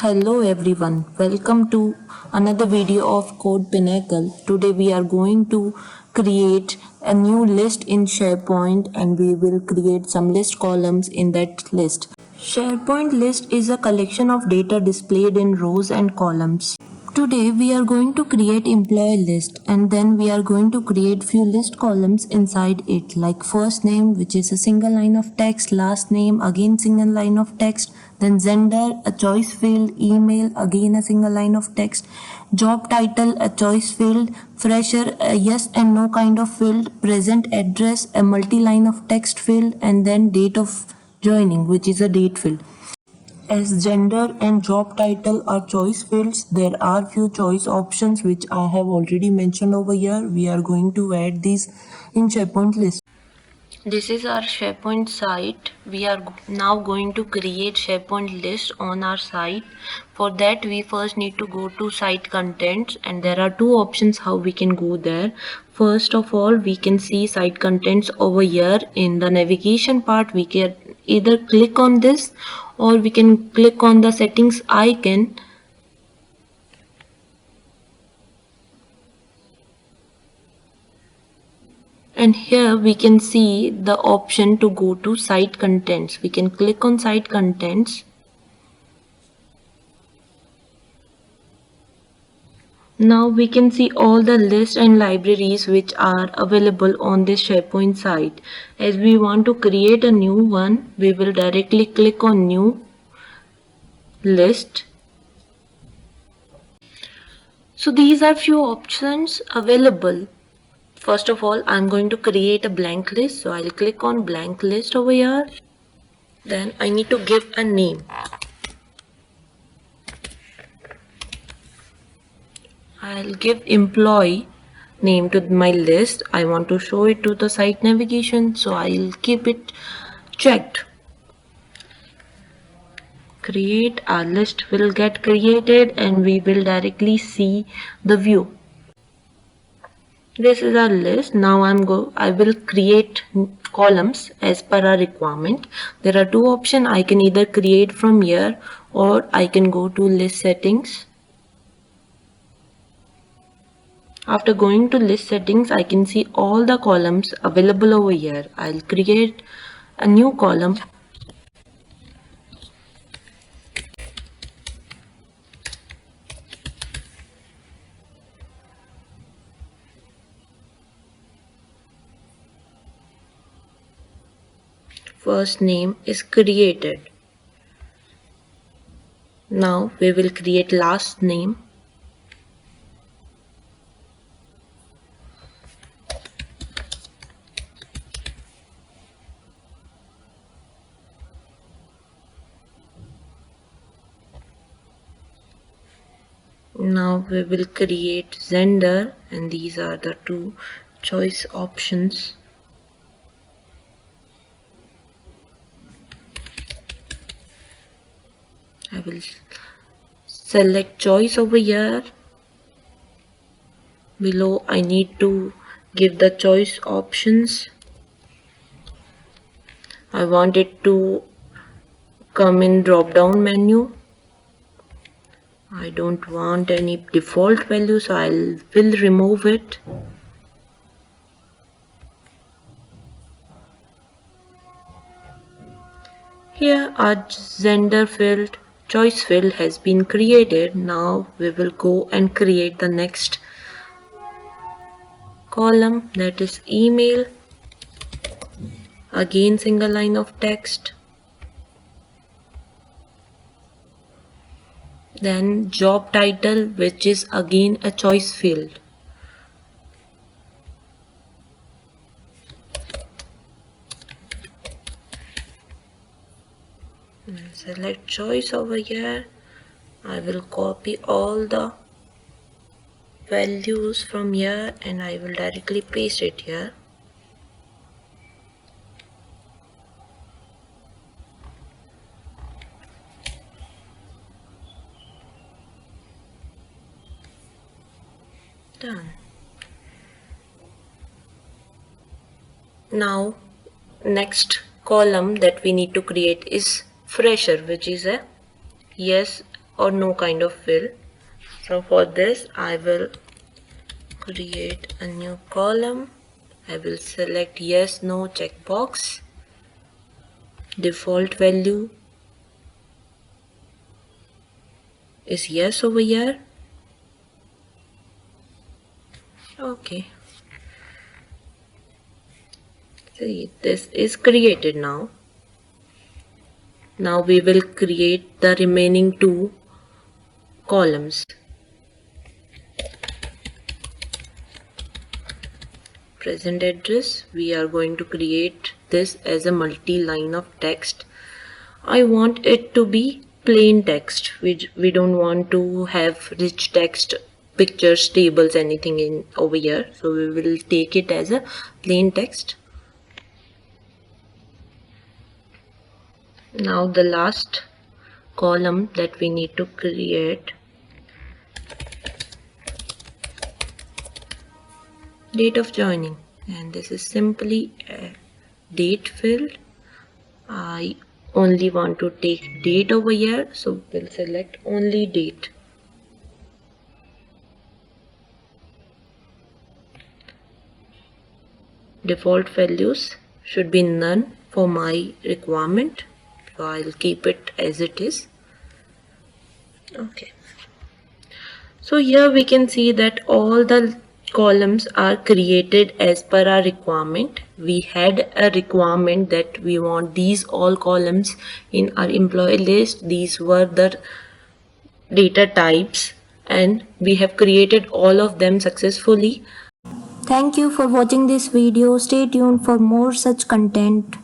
Hello everyone, welcome to another video of Code Pinnacle. Today we are going to create a new list in SharePoint and we will create some list columns in that list. SharePoint list is a collection of data displayed in rows and columns. Today we are going to create employee list and then we are going to create few list columns inside it, like first name, which is a single line of text, last name, again single line of text, then gender, a choice field, email, again a single line of text, job title, a choice field, fresher, a yes and no kind of field, present address, a multi-line of text field, and then date of joining, which is a date field. As gender and job title are choice fields, there are few choice options which I have already mentioned over here. We are going to add these in SharePoint list. This is our SharePoint site. We are now going to create SharePoint list on our site. For that we first need to go to site contents and there are two options how we can go there. First of all, we can see site contents over here in the navigation part. We can either click on this or we can click on the settings icon. And here we can see the option to go to site contents. We can click on site contents. Now we can see all the lists and libraries which are available on this SharePoint site. As we want to create a new one, we will directly click on new list. So these are few options available. First of all, I'm going to create a blank list. So I'll click on blank list over here. Then I need to give a name. I'll give employee name to my list. I want to show it to the site navigation, so I'll keep it checked. Create, our list will get created and we will directly see the view. This is our list. Now I will create columns as per our requirement. There are two options. I can either create from here or I can go to list settings. After going to list settings, I can see all the columns available over here. I'll create a new column. First name is created. Now we will create last name. Now we will create gender and these are the two choice options. I will select choice over here. Below I need to give the choice options. I want it to come in drop down menu. I don't want any default value, so I will remove it. Here our gender field, choice field has been created. Now we will go and create the next column, that is email. Again single line of text. Then job title, which is again a choice field. Select choice over here. I will copy all the values from here and I will directly paste it here. Done. Now next column that we need to create is fresher, which is a yes or no kind of fill. So for this I will create a new column. I will select yes, no checkbox. Default value is yes over here. Okay. See, this is created now. Now we will create the remaining two columns. Present address, we are going to create this as a multi-line of text. I want it to be plain text. We don't want to have rich text, pictures, tables, anything in over here. So we will take it as a plain text. Now the last column that we need to create, date of joining, and this is simply a date field. I only want to take date over here, so we'll select only date. Default values should be none for my requirement, so I'll keep it as it is. Okay, so here we can see that all the columns are created as per our requirement. We had a requirement that we want these all columns in our employee list. These were the data types, and we have created all of them successfully. Thank you for watching this video. Stay tuned for more such content.